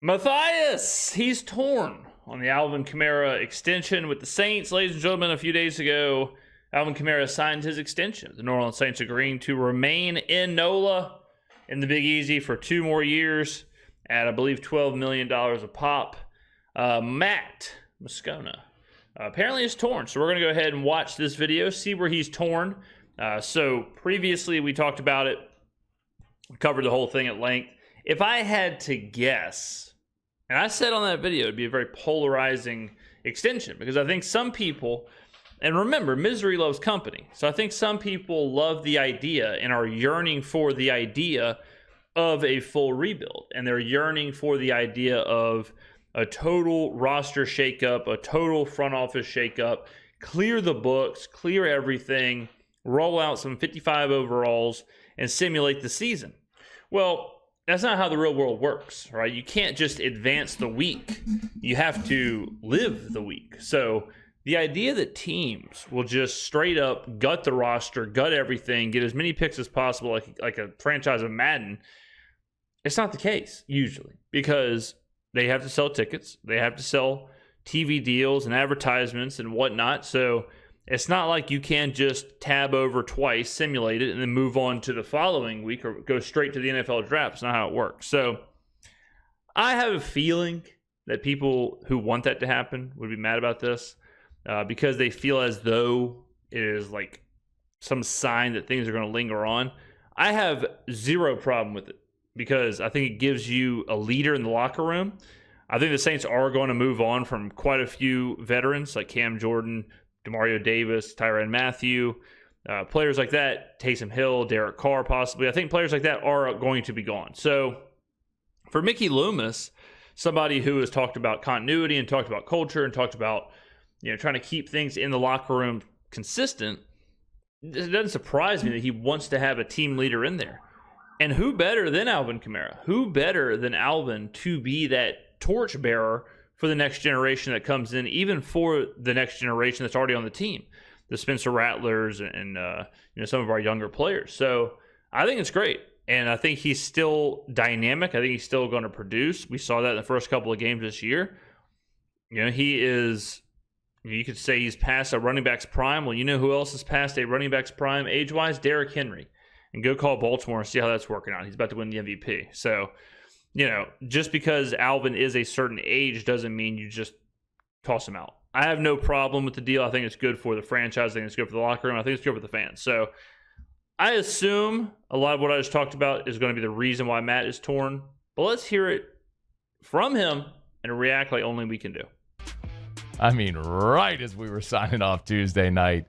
Matthias, he's torn on the Alvin Kamara extension with the Saints. Ladies and gentlemen, a few days ago, Alvin Kamara signed his extension. The New Orleans Saints agreeing to remain in NOLA in the Big Easy for 2 more years at, I believe, $12 million a pop. Matt Moscona apparently is torn. So we're going to go ahead and watch this video, see where he's torn. So previously we talked about it, covered the whole thing at length. If I had to guess, and I said on that video it'd be a very polarizing extension because I think some people, and remember, misery loves company. So I think some people love the idea and are yearning for the idea of a full rebuild. And they're yearning for the idea of a total roster shakeup, a total front office shakeup, clear the books, clear everything, roll out some 55 overalls, and simulate the season. Well, that's not how the real world works, right? You can't just advance the week. You have to live the week. So the idea that teams will just straight up gut the roster, gut everything, get as many picks as possible like a franchise of Madden, it's not the case usually because they have to sell tickets. They have to sell TV deals and advertisements and whatnot. So it's not like you can just tab over twice, simulate it, and then move on to the following week or go straight to the NFL draft. It's not how it works. So I have a feeling that people who want that to happen would be mad about this because they feel as though it is like some sign that things are going to linger on. I have zero problem with it because I think it gives you a leader in the locker room. I think the Saints are going to move on from quite a few veterans like Cam Jordan, Demario Davis, Tyrann Mathieu, players like that, Taysom Hill, Derek Carr possibly. I think players like that are going to be gone. So for Mickey Loomis, somebody who has talked about continuity and talked about culture and talked about trying to keep things in the locker room consistent, it doesn't surprise me that he wants to have a team leader in there. And who better than Alvin Kamara? Who better than Alvin to be that torchbearer for the next generation that comes in, even for the next generation that's already on the team, the Spencer Rattlers and some of our younger players. So I think it's great, and I think he's still dynamic. I think he's still going to produce. We saw that in the first couple of games this year. He is. You could say he's past a running back's prime. Well, you know who else is past a running back's prime age-wise? Derrick Henry. And go call Baltimore and see how that's working out. He's about to win the MVP. So, just because Alvin is a certain age doesn't mean you just toss him out. I have no problem with the deal. I think it's good for the franchise. I think it's good for the locker room. I think it's good for the fans. So I assume a lot of what I just talked about is going to be the reason why Matt is torn. But let's hear it from him and react like only we can do. I mean, right as we were signing off Tuesday night,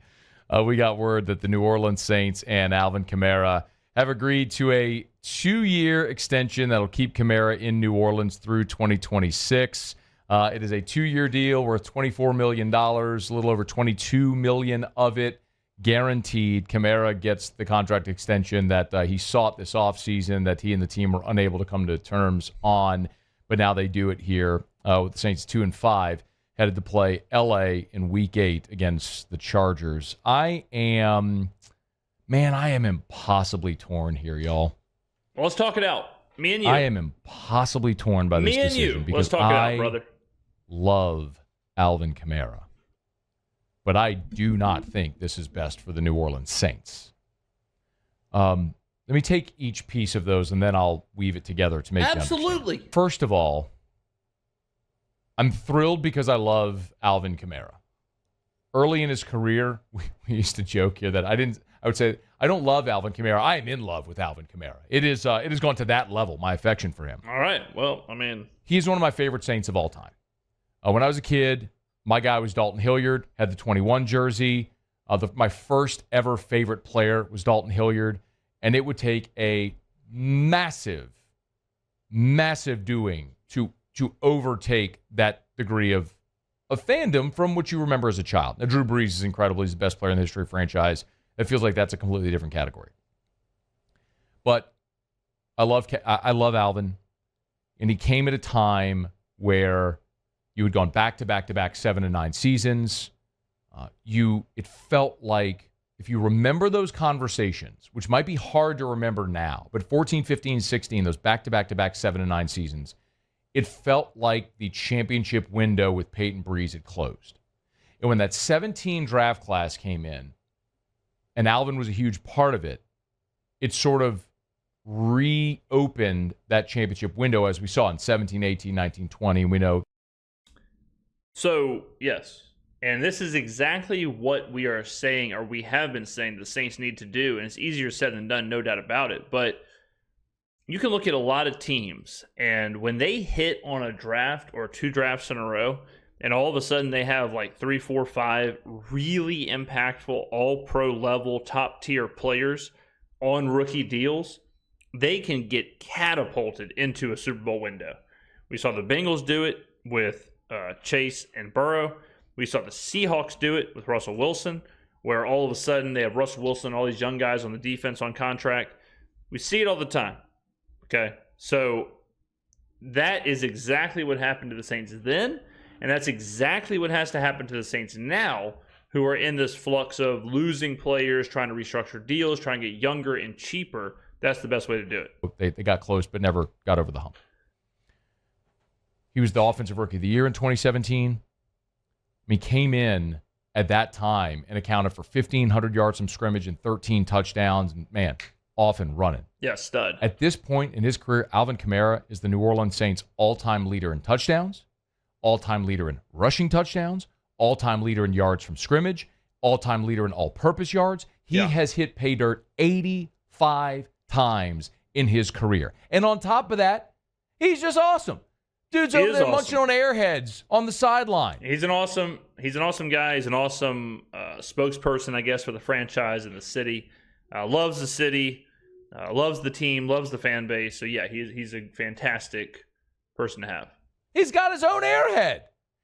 we got word that the New Orleans Saints and Alvin Kamara have agreed to a 2-year extension that'll keep Kamara in New Orleans through 2026. It is a 2-year deal worth $24 million, a little over $22 million of it guaranteed. Kamara gets the contract extension that he sought this offseason that he and the team were unable to come to terms on, but now they do it here with the Saints 2-5. Headed to play L.A. in Week 8 against the Chargers. I am impossibly torn here, y'all. Well, let's talk it out. Me and you. I am impossibly torn by this decision because let's talk it out, brother. Love Alvin Kamara. But I do not think this is best for the New Orleans Saints. Let me take each piece of those and then I'll weave it together to make you understand. First of all, I'm thrilled because I love Alvin Kamara. Early in his career, we used to joke here that I would say I don't love Alvin Kamara. I am in love with Alvin Kamara. It has gone to that level, my affection for him. All right. Well, he's one of my favorite Saints of all time. When I was a kid, my guy was Dalton Hilliard, had the 21 jersey. My first ever favorite player was Dalton Hilliard, and it would take a massive, massive doing to overtake that degree of fandom from what you remember as a child. Now, Drew Brees is incredible. He's the best player in the history of the franchise. It feels like that's a completely different category. But I love Alvin, and he came at a time where you had gone back-to-back 7 and 9 seasons. It felt like, if you remember those conversations, which might be hard to remember now, but 14, 15, 16, those back-to-back 7 and 9 seasons, it felt like the championship window with Peyton Breeze had closed. And when that 17 draft class came in, and Alvin was a huge part of it, it sort of reopened that championship window as we saw in 17, 18, 19, 20, and we know. So, yes. And this is exactly what we are saying, or we have been saying the Saints need to do. And it's easier said than done, no doubt about it. But you can look at a lot of teams, and when they hit on a draft or 2 drafts in a row, and all of a sudden they have like 3, 4, 5 really impactful, all-pro level, top-tier players on rookie deals, they can get catapulted into a Super Bowl window. We saw the Bengals do it with Chase and Burrow. We saw the Seahawks do it with Russell Wilson, where all of a sudden they have Russell Wilson, all these young guys on the defense on contract. We see it all the time. Okay, so that is exactly what happened to the Saints then, and that's exactly what has to happen to the Saints now, who are in this flux of losing players, trying to restructure deals, trying to get younger and cheaper. That's the best way to do it. They got close, but never got over the hump. He was the Offensive Rookie of the Year in 2017. He came in at that time and accounted for 1,500 yards from scrimmage and 13 touchdowns, and man, off and running. Yeah, stud. At this point in his career, Alvin Kamara is the New Orleans Saints' all-time leader in touchdowns, all-time leader in rushing touchdowns, all-time leader in yards from scrimmage, all-time leader in all-purpose yards. He has hit pay dirt 85 times in his career. And on top of that, he's just awesome. Dude's over there munching on airheads on the sideline. He's an awesome guy. He's an awesome spokesperson, I guess, for the franchise and the city. Loves the city. Loves the team, loves the fan base. So, yeah, he's a fantastic person to have. He's got his own airhead.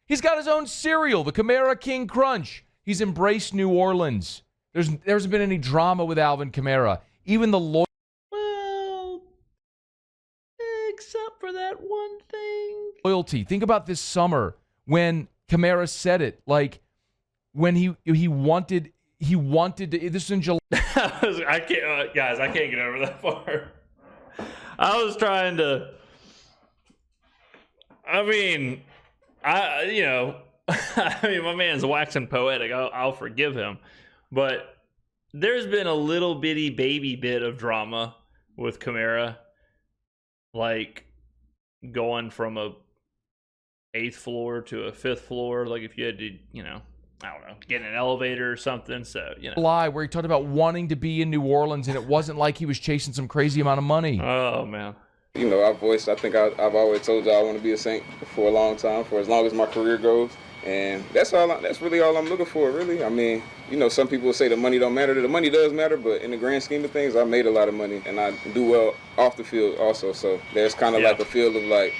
He's got his own cereal, the Kamara King Crunch. He's embraced New Orleans. There hasn't been any drama with Alvin Kamara. Even the well, except for that one thing. Loyalty. Think about this summer when Kamara said it. Like, when he wanted to. This is in July. I can't, guys. I can't get over that part. I was trying to. I mean, my man's waxing poetic. I'll forgive him, but there's been a little bitty baby bit of drama with Kamara, like going from a 8th floor to a 5th floor. Like if you had to, I don't know, get in an elevator or something. So, Lie, where he talked about wanting to be in New Orleans, and it wasn't like he was chasing some crazy amount of money. Oh, man. I think I've always told you I want to be a Saint for a long time, for as long as my career goes. And that's really all I'm looking for, really. I mean, some people will say the money don't matter. The money does matter, but in the grand scheme of things, I made a lot of money, and I do well off the field also. So there's kind of like a feel of like,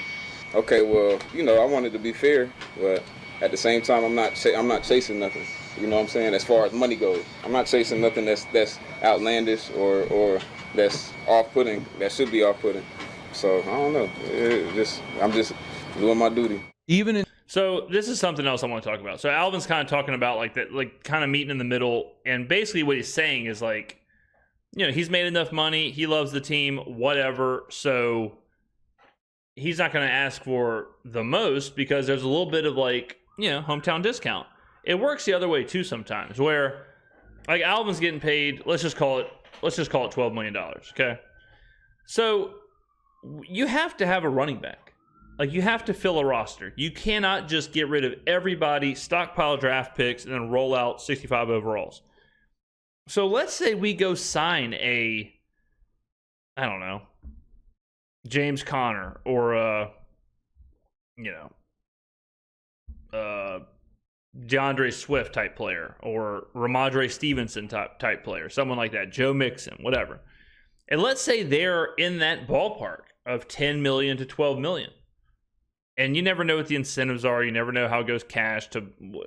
okay, well, I wanted to be fair, but at the same time, I'm not chasing nothing. You know what I'm saying? As far as money goes, I'm not chasing nothing that's outlandish or that's off-putting. That should be off-putting. So I don't know. I'm just doing my duty. So this is something else I want to talk about. So Alvin's kind of talking about like that, like kind of meeting in the middle, and basically what he's saying is like, he's made enough money, he loves the team, whatever. So he's not going to ask for the most because there's a little bit of like, hometown discount. It works the other way too sometimes, where like Alvin's getting paid. Let's just call it $12 million. Okay, so you have to have a running back. Like, you have to fill a roster. You cannot just get rid of everybody, stockpile draft picks, and then roll out 65 overalls. So let's say we go sign James Conner or DeAndre Swift type player or Ramondre Stevenson type player, someone like that, Joe Mixon, whatever. And let's say they're in that ballpark of 10 million to 12 million. And you never know what the incentives are. You never know how it goes cash to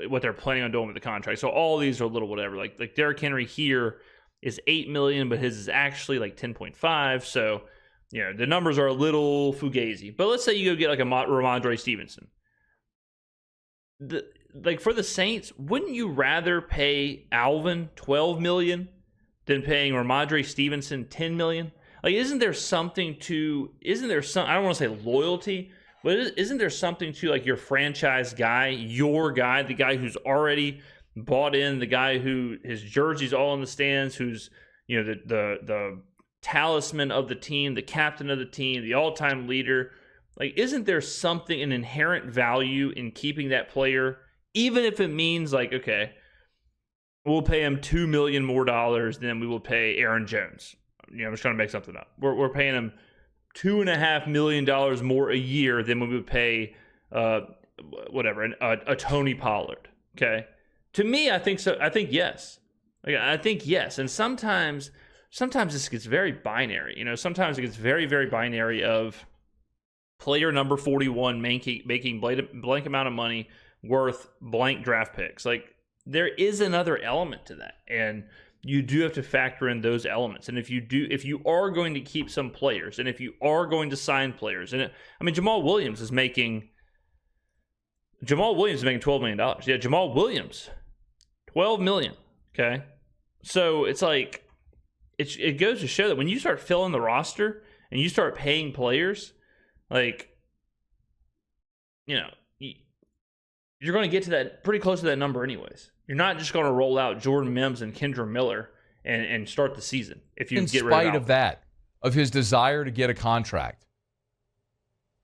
what they're planning on doing with the contract. So all these are a little whatever. Like Derrick Henry here is 8 million, but his is actually like 10.5. So, the numbers are a little fugazi. But let's say you go get like a Ramondre Stevenson. For the Saints, wouldn't you rather pay Alvin 12 million than paying Ramondre Stevenson 10 million? Like, isn't there some, I don't want to say loyalty, But isn't there something to like your franchise guy, your guy, the guy who's already bought in, the guy who his jersey's all in the stands, who's the talisman of the team, the captain of the team, the all-time leader? Like, isn't there something, an inherent value in keeping that player, even if it means like, okay, we'll pay him $2 million more than we will pay Aaron Jones. I'm just trying to make something up. We're paying him $2.5 million more a year than we would pay a Tony Pollard. Okay, to me, I think so. I think yes. I think yes. And sometimes this gets very binary. Sometimes it gets very, very binary of player number 41 making blank amount of money worth blank draft picks. Like, there is another element to that, and you do have to factor in those elements. And if you are going to keep some players, and if you are going to sign players, and Jamal Williams is making $12 million. Yeah, Jamal Williams, $12 million. Okay, so it's like it goes to show that when you start filling the roster and you start paying players, like, you're going to get to that pretty close to that number anyways. You're not just going to roll out Jordan Mims and Kendra Miller and start the season if you get rid of Alvin. In spite of that, of his desire to get a contract,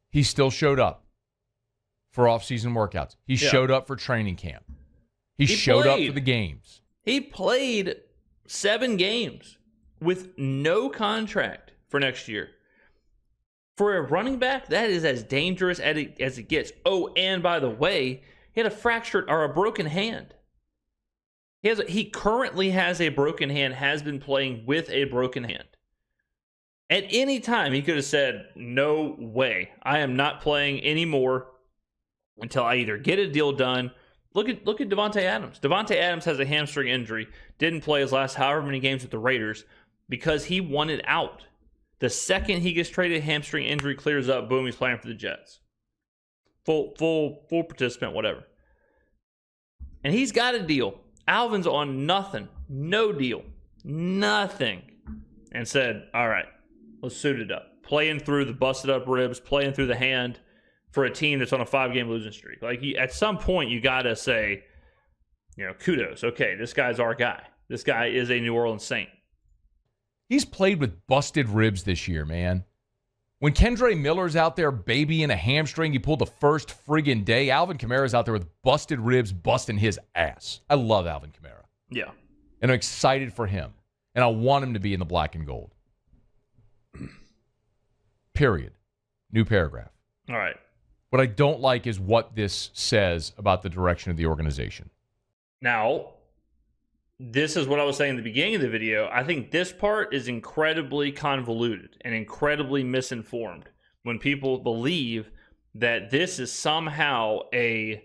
he still showed up for off-season workouts. He showed up for training camp. He showed up for the games. He played 7 games with no contract for next year. For a running back, that is as dangerous as it gets. Oh, and by the way, he had a broken hand. He currently has a broken hand, has been playing with a broken hand. At any time, he could have said, no way, I am not playing anymore until I either get a deal done. Look at Davante Adams. Davante Adams has a hamstring injury, didn't play his last however many games with the Raiders because he wanted out. The second he gets traded, hamstring injury clears up, boom, he's playing for the Jets. Full participant, whatever. And he's got a deal. Alvin's on nothing, no deal, nothing. And said, all right, let's suit it up. Playing through the busted up ribs, playing through the hand for a team that's on a 5-game losing streak. Like, at some point, you got to say, kudos. Okay, this guy's our guy. This guy is a New Orleans Saint. He's played with busted ribs this year, man. When Kendre Miller's out there babying a hamstring, he pulled the first friggin' day. Alvin Kamara's out there with busted ribs, busting his ass. I love Alvin Kamara. Yeah. And I'm excited for him. And I want him to be in the black and gold. Period. New paragraph. All right. What I don't like is what this says about the direction of the organization. Now, this is what I was saying in the beginning of the video. I think this part is incredibly convoluted and incredibly misinformed when people believe that this is somehow a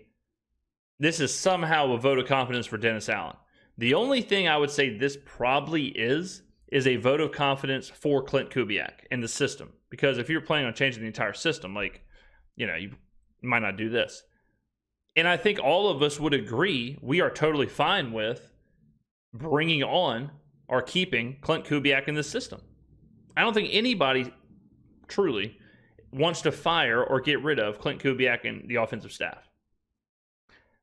vote of confidence for Dennis Allen. The only thing I would say this probably is a vote of confidence for Klint Kubiak and the system. Because if you're planning on changing the entire system, you might not do this. And I think all of us would agree we are totally fine with bringing on or keeping Klint Kubiak in this system. I don't think anybody truly wants to fire or get rid of Klint Kubiak and the offensive staff.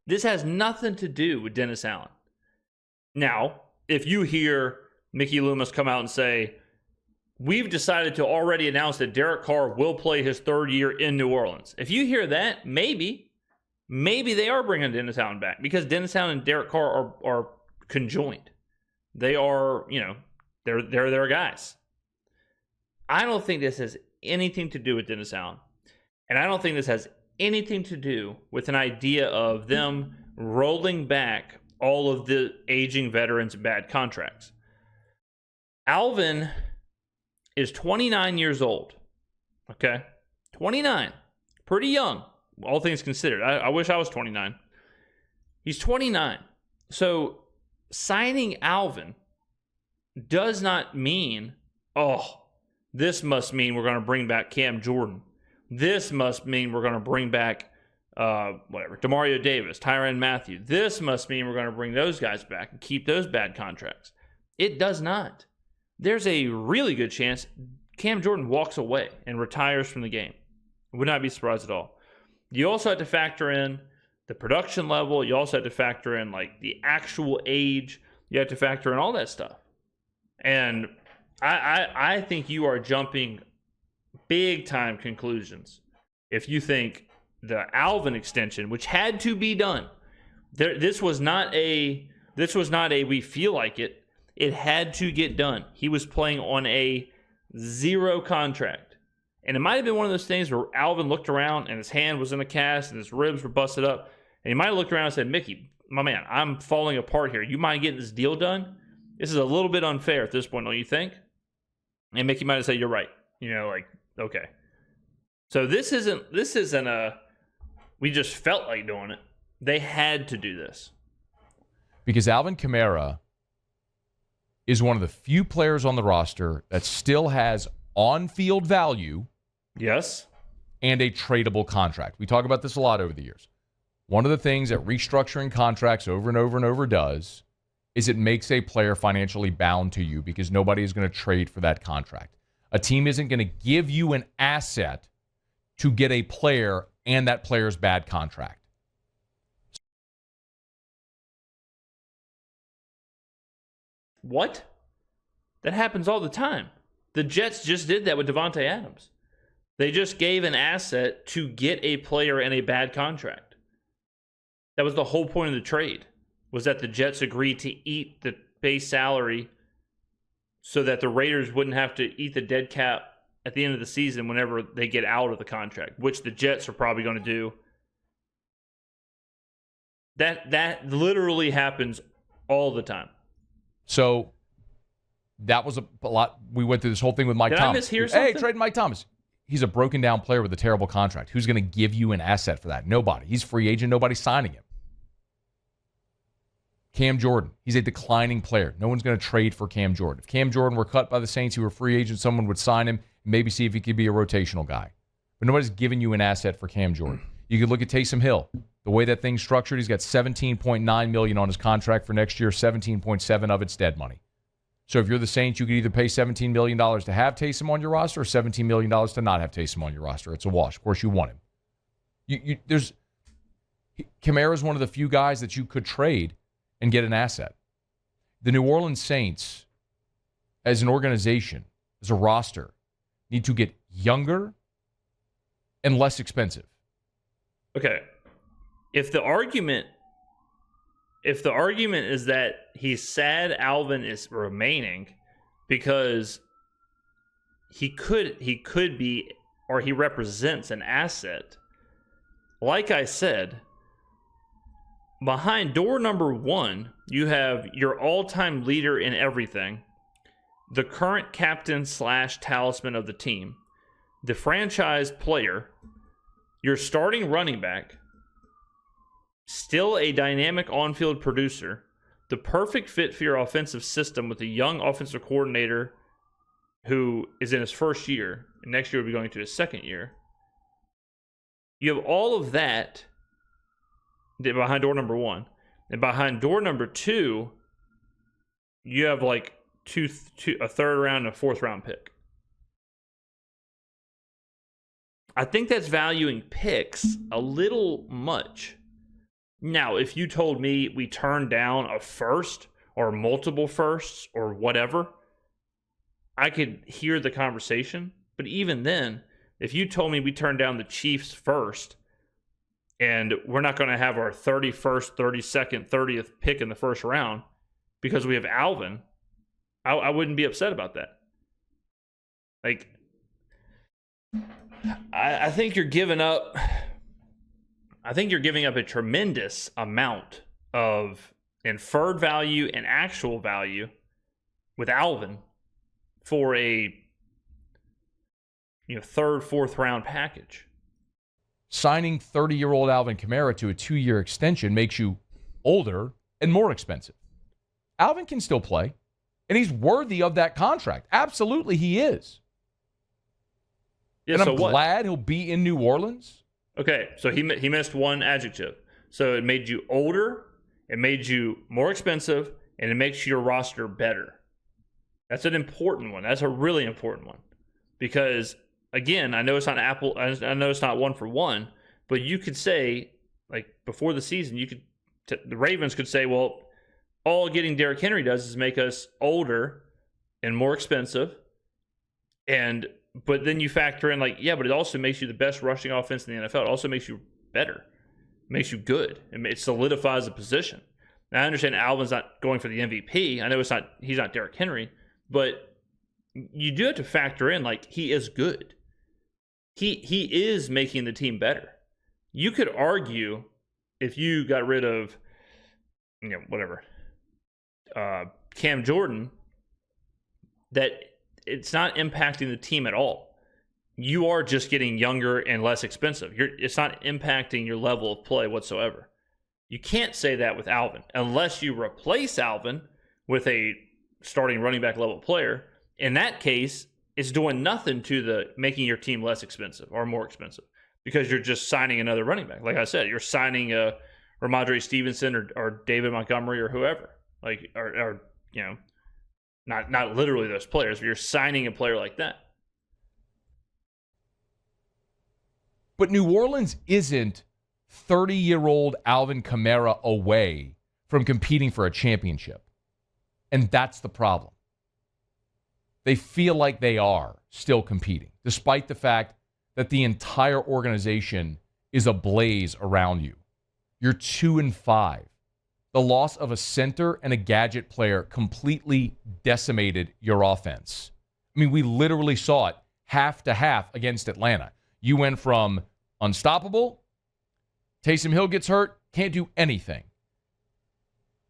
This has nothing to do with Dennis Allen. Now, if you hear Mickey Loomis come out and say, we've decided to already announce that Derek Carr will play his 3rd year in New Orleans. If you hear that, maybe they are bringing Dennis Allen back because Dennis Allen and Derek Carr are conjoined. They are, they're their guys. I don't think this has anything to do with Dennis Allen. And I don't think this has anything to do with an idea of them rolling back all of the aging veterans' bad contracts. Alvin is 29 years old. Okay? 29. Pretty young, all things considered. I wish I was 29. He's 29. So signing Alvin does not mean, this must mean we're going to bring back Cam Jordan. This must mean we're going to bring back, Demario Davis, Tyrann Mathieu. This must mean we're going to bring those guys back and keep those bad contracts. It does not. There's a really good chance Cam Jordan walks away and retires from the game. Would not be surprised at all. You also have to factor in the production level. You also have to factor in like the actual age. You have to factor in all that stuff. And I think you are jumping big time conclusions if you think the Alvin extension, which had to be done, this was not a we feel like it. It had to get done. He was playing on a 0 contract. And it might have been one of those things where Alvin looked around and his hand was in a cast and his ribs were busted up. And he might have looked around and said, Mickey, my man, I'm falling apart here. You mind getting this deal done? This is a little bit unfair at this point, don't you think? And Mickey might have said, you're right. Okay. So this isn't a, we just felt like doing it. They had to do this. Because Alvin Kamara is one of the few players on the roster that still has on-field value. Yes. And a tradable contract. We talk about this a lot over the years. One of the things that restructuring contracts over and over and over does is it makes a player financially bound to you because nobody is going to trade for that contract. A team isn't going to give you an asset to get a player and that player's bad contract. What? That happens all the time. The Jets just did that with Devontae Adams. They just gave an asset to get a player and a bad contract. That was the whole point of the trade, was that the Jets agreed to eat the base salary so that the Raiders wouldn't have to eat the dead cap at the end of the season whenever they get out of the contract, which the Jets are probably going to do. That literally happens all the time. So that was a lot. We went through this whole thing with Mike Thomas. Did I mishear something? Hey, trade Mike Thomas. He's a broken down player with a terrible contract. Who's going to give you an asset for that? Nobody. He's free agent. Nobody's signing him. Cam Jordan. He's a declining player. No one's going to trade for Cam Jordan. If Cam Jordan were cut by the Saints, he were a free agent, someone would sign him, maybe see if he could be a rotational guy. But nobody's giving you an asset for Cam Jordan. You could look at Taysom Hill. The way that thing's structured, he's got $17.9 million on his contract for next year, 17.7 of it's dead money. So if you're the Saints, you could either pay $17 million to have Taysom on your roster or $17 million to not have Taysom on your roster. It's a wash. Of course, you want him. Kamara's one of the few guys that you could trade and get an asset. The New Orleans Saints, as an organization, as a roster, need to get younger and less expensive. Okay. If the argument is that he's sad Alvin is remaining because he could be, or he represents an asset, like I said, behind door number 1, you have your all-time leader in everything, the current captain / talisman of the team, the franchise player, your starting running back, still a dynamic on-field producer, the perfect fit for your offensive system with a young offensive coordinator who is in his first year, and next year will be going to his second year. You have all of that behind door number 1. And behind door number 2, you have like a third round and a fourth round pick. I think that's valuing picks a little much. Now, if you told me we turned down a first or multiple firsts or whatever, I could hear the conversation. But even then, if you told me we turned down the Chiefs first and we're not going to have our 31st, 32nd, 30th pick in the first round because we have Alvin, I wouldn't be upset about that. Like, I think you're giving up a tremendous amount of inferred value and actual value with Alvin for a third, fourth round package. Signing 30-year-old Alvin Kamara to a 2-year extension makes you older and more expensive. Alvin can still play, and he's worthy of that contract. Absolutely, he is. Yeah, and I'm glad he'll be in New Orleans. Okay, so he missed one adjective. So it made you older, it made you more expensive, and it makes your roster better. That's an important one. That's a really important one. Because again, I know it's not Apple. I know it's not one for one, but you could say, like, before the season, the Ravens could say, well, all getting Derrick Henry does is make us older and more expensive. But then you factor in, like, yeah, but it also makes you the best rushing offense in the NFL. It also makes you better. It makes you good. It solidifies a position. Now, I understand Alvin's not going for the MVP. I know he's not Derrick Henry, but you do have to factor in, like, he is good. He is making the team better. You could argue, if you got rid of, Cam Jordan, that it's not impacting the team at all. You are just getting younger and less expensive. It's not impacting your level of play whatsoever. You can't say that with Alvin unless you replace Alvin with a starting running back level player. In that case, it's doing nothing to making your team less expensive or more expensive, because you're just signing another running back. Like I said, you're signing a Ramondre Stevenson or David Montgomery or whoever. Not literally those players, but you're signing a player like that. But New Orleans isn't 30-year-old Alvin Kamara away from competing for a championship. And that's the problem. They feel like they are still competing, despite the fact that the entire organization is ablaze around you. You're 2-5. The loss of a center and a gadget player completely decimated your offense. I mean, we literally saw it half to half against Atlanta. You went from unstoppable, Taysom Hill gets hurt, can't do anything.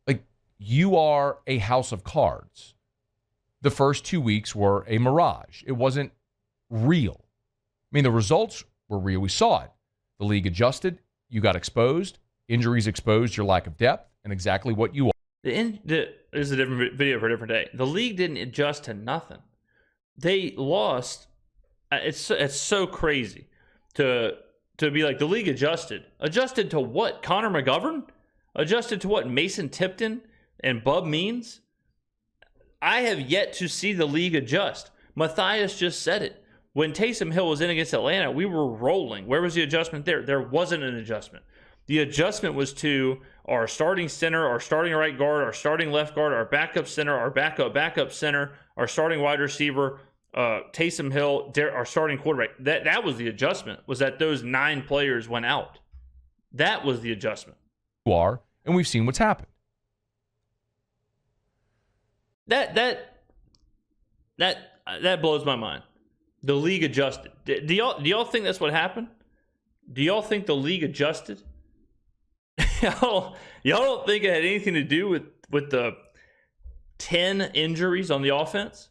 Like, you are a house of cards. The first 2 weeks were a mirage. It wasn't real. I mean, the results were real. We saw it. The league adjusted. You got exposed. Injuries exposed your lack of depth and exactly what you are. This is a different video for a different day. The league didn't adjust to nothing. They lost. It's so crazy to be like, the league adjusted. Adjusted to what? Connor McGovern? Adjusted to what? Mason Tipton and Bub Means? I have yet to see the league adjust. Matthias just said it. When Taysom Hill was in against Atlanta, we were rolling. Where was the adjustment there? There wasn't an adjustment. The adjustment was to our starting center, our starting right guard, our starting left guard, our backup center, our backup center, our starting wide receiver, Taysom Hill, our starting quarterback. That was the adjustment, was that those 9 players went out. That was the adjustment. You are, and we've seen what's happened. That blows my mind. The league adjusted. Do y'all think that's what happened? Do y'all think the league adjusted? y'all don't think it had anything to do with the 10 injuries on the offense?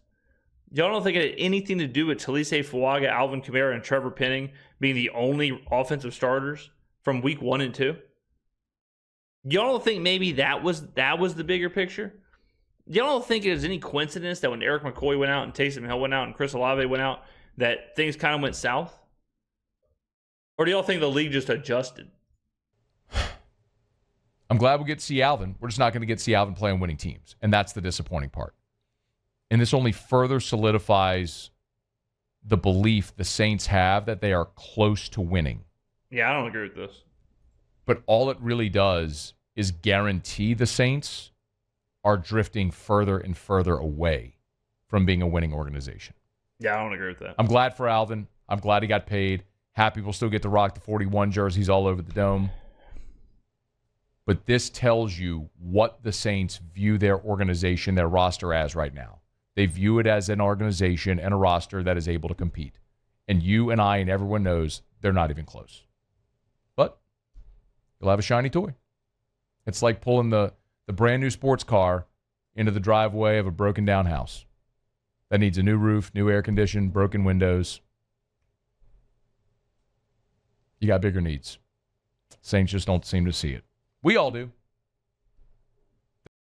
Y'all don't think it had anything to do with Talise Fuaga, Alvin Kamara, and Trevor Penning being the only offensive starters from week 1 and 2? Y'all don't think maybe that was the bigger picture? Y'all don't think it was any coincidence that when Eric McCoy went out and Taysom Hill went out and Chris Olave went out, that things kind of went south? Or do y'all think the league just adjusted? I'm glad we get to see Alvin. We're just not going to get to see Alvin play on winning teams. And that's the disappointing part. And this only further solidifies the belief the Saints have that they are close to winning. Yeah, I don't agree with this. But all it really does is guarantee the Saints are drifting further and further away from being a winning organization. Yeah, I don't agree with that. I'm glad for Alvin. I'm glad he got paid. Happy we'll still get to rock the 41 jerseys all over the dome. But this tells you what the Saints view their organization, their roster as right now. They view it as an organization and a roster that is able to compete. And you and I and everyone knows they're not even close. But you'll have a shiny toy. It's like pulling the brand new sports car into the driveway of a broken down house that needs a new roof, new air condition, broken windows. You got bigger needs. Saints just don't seem to see it. We all do.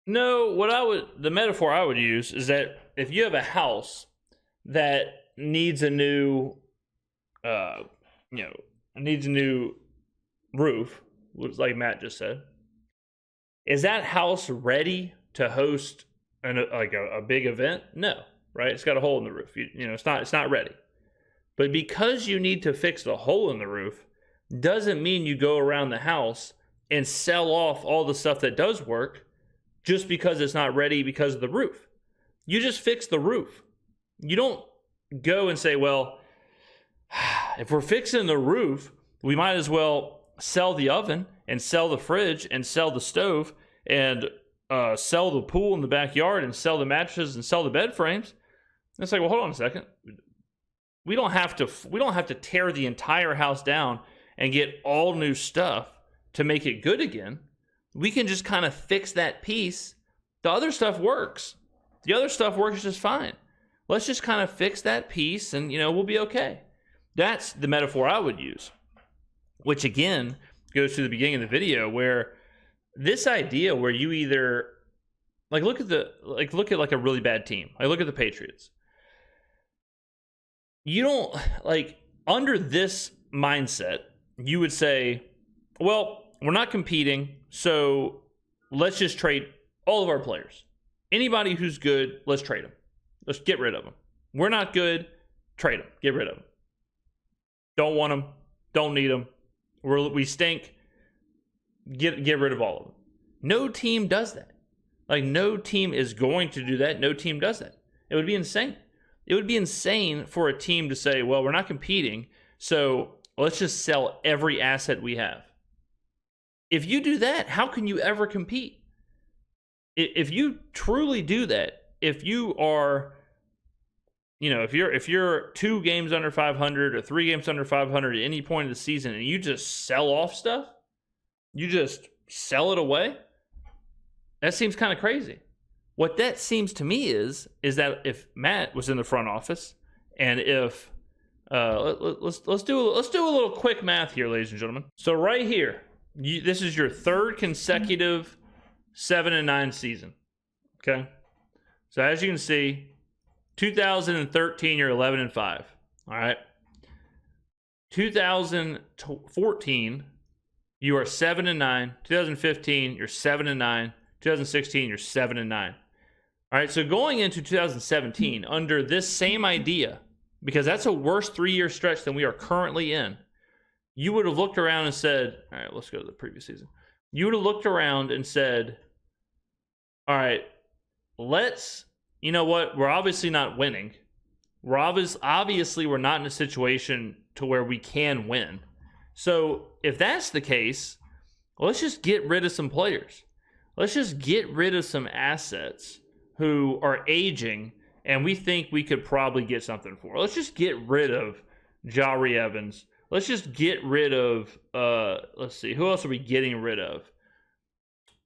No, the metaphor I would use is that if you have a house that needs a new, needs a new roof, like Matt just said, is that house ready to host a big event? No, right? It's got a hole in the roof. It's not ready. But because you need to fix the hole in the roof, doesn't mean you go around the house and sell off all the stuff that does work just because it's not ready because of the roof. You just fix the roof. You don't go and say, well, if we're fixing the roof, we might as well sell the oven and sell the fridge and sell the stove and sell the pool in the backyard and sell the mattresses and sell the bed frames. And it's like, well, hold on a second. We don't have to tear the entire house down and get all new stuff to make it good again. We can just kind of fix that piece. The other stuff works. The other stuff works just fine. Let's just kind of fix that piece and, we'll be okay. That's the metaphor I would use, which again goes to the beginning of the video where this idea where you either look at a really bad team. Look at the Patriots. You don't under this mindset, you would say, well, we're not competing, so let's just trade all of our players. Anybody who's good, let's trade them. Let's get rid of them. We're not good, trade them. Get rid of them. Don't want them. Don't need them. We stink. Get rid of all of them. No team does that. No team is going to do that. No team does that. It would be insane. It would be insane for a team to say, well, we're not competing, so let's just sell every asset we have. If you do that, how can you ever compete? If you truly do that, if you are, if you're 2 games under 500 or 3 games under 500 at any point of the season and you just sell off stuff, you just sell it away, that seems kind of crazy. What that seems to me is that if Matt was in the front office and if let's do a little quick math here, ladies and gentlemen. So right here, this is your 3rd consecutive 7-9 season. Okay, so as you can see, 2013 you're 11-5. All right, 2014 you are 7-9. 2015 you're 7-9. 2016 you're 7-9. All right, so going into 2017 under this same idea, because that's a worse 3-year stretch than we are currently in, you would have looked around and said, all right, let's go to the previous season. You would have looked around and said, all right, you know what? We're obviously not winning. Obviously we're not in a situation to where we can win. So if that's the case, let's just get rid of some players. Let's just get rid of some assets who are aging and we think we could probably get something for. Let's just get rid of Jari Evans. Let's just get rid of, let's see, who else are we getting rid of?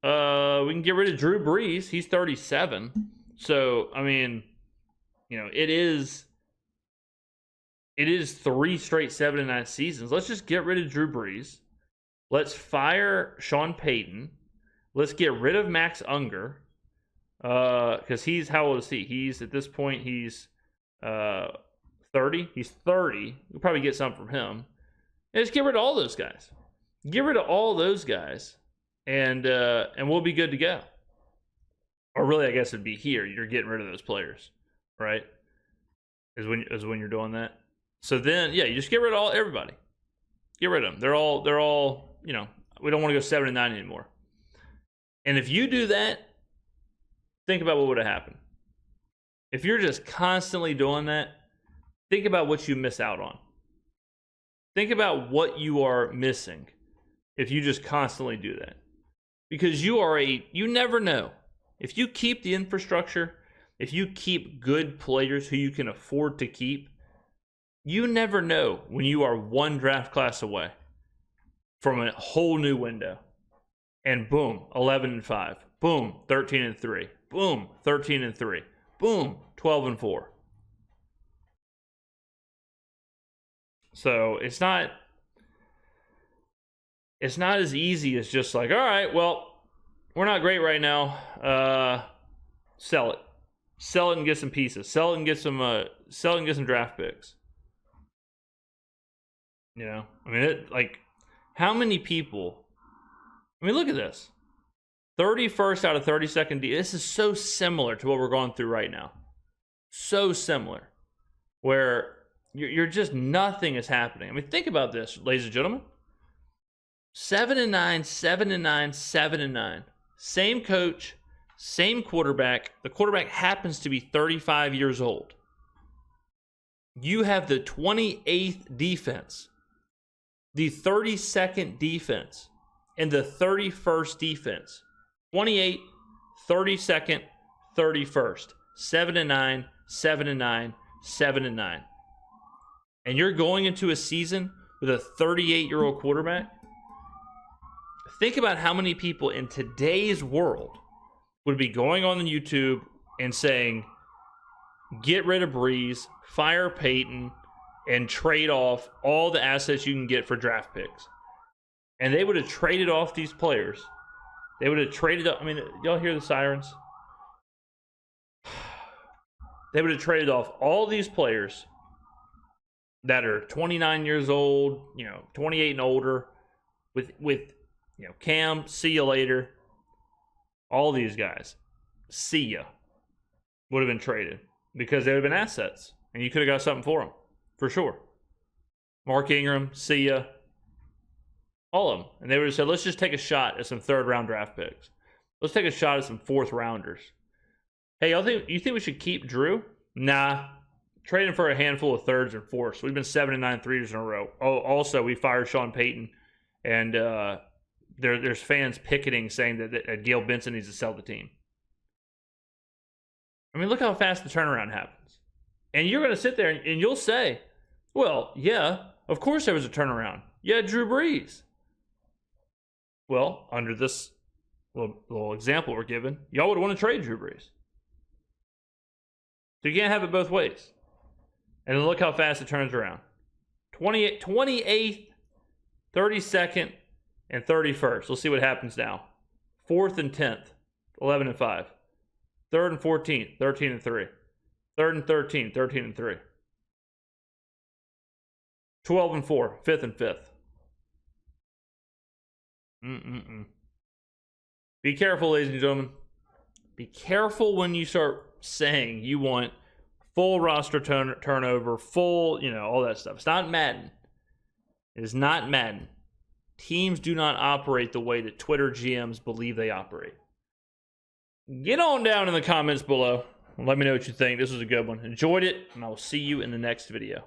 We can get rid of Drew Brees. He's 37. So, I mean, it is 3 straight 7-9 seasons. Let's just get rid of Drew Brees. Let's fire Sean Payton. Let's get rid of Max Unger. Because how old is he? He's, at this point, he's 30. He's 30. We'll probably get some from him. And just get rid of all those guys. Get rid of all those guys, and we'll be good to go. Or really, I guess it'd be here. You're getting rid of those players, right? Is when you're doing that. So then, yeah, you just get rid of everybody. Get rid of them. They're all. We don't want to go 7-9 anymore. And if you do that, think about what would have happened. If you're just constantly doing that, think about what you miss out on. Think about what you are missing if you just constantly do that. Because you never know. If you keep the infrastructure, if you keep good players who you can afford to keep, you never know when you are 1 draft class away from a whole new window. And boom, 11-5. Boom, 13-3. Boom, 13-3. Boom, 12-4. So it's not as easy as just all right, well, we're not great right now. Sell it and get some pieces. Sell it and get some draft picks. How many people? Look at this. 31st out of 32nd. This is so similar to what we're going through right now. So similar. Where You're just, nothing is happening. I mean, think about this, ladies and gentlemen. 7-9, 7-9, 7-9. Same coach, same quarterback. The quarterback happens to be 35 years old. You have the 28th defense, the 32nd defense, and the 31st defense. 28, 32nd, 31st. 7-9, 7-9, 7-9. And you're going into a season with a 38-year-old quarterback? Think about how many people in today's world would be going on YouTube and saying, get rid of Breeze, fire Peyton, and trade off all the assets you can get for draft picks. And they would have traded off these players. They would have traded up. I mean, y'all hear the sirens? They would have traded off all these players that are 29 years old, 28 and older, with Cam, see you later. All these guys, see ya, would have been traded because they would have been assets, and you could have got something for them, for sure. Mark Ingram, see ya. All of them. And they would have said, let's just take a shot at some third-round draft picks. Let's take a shot at some fourth-rounders. Hey, you think we should keep Drew? Nah. Trade him for a handful of thirds and fourths. We've been 7-9 3 years in a row. Oh, also, we fired Sean Payton, and there's fans picketing saying that Gail Benson needs to sell the team. I mean, look how fast the turnaround happens. And you're going to sit there and you'll say, well, yeah, of course there was a turnaround. Yeah, Drew Brees. Well, under this little example we're given, y'all would want to trade Drew Brees. So you can't have it both ways. And then look how fast it turns around. 28th, 32nd, and 31st. We'll see what happens now. 4th and 10th, 11 and 5. 3rd and 14th, 13 and 3. 3rd and 13, 13 and 3. 12 and 4, 5th and 5th. Be careful, ladies and gentlemen. Be careful when you start saying you want full roster turnover, full, all that stuff. It's not Madden. It is not Madden. Teams do not operate the way that Twitter GMs believe they operate. Get on down in the comments below. Let me know what you think. This was a good one. Enjoyed it, and I will see you in the next video.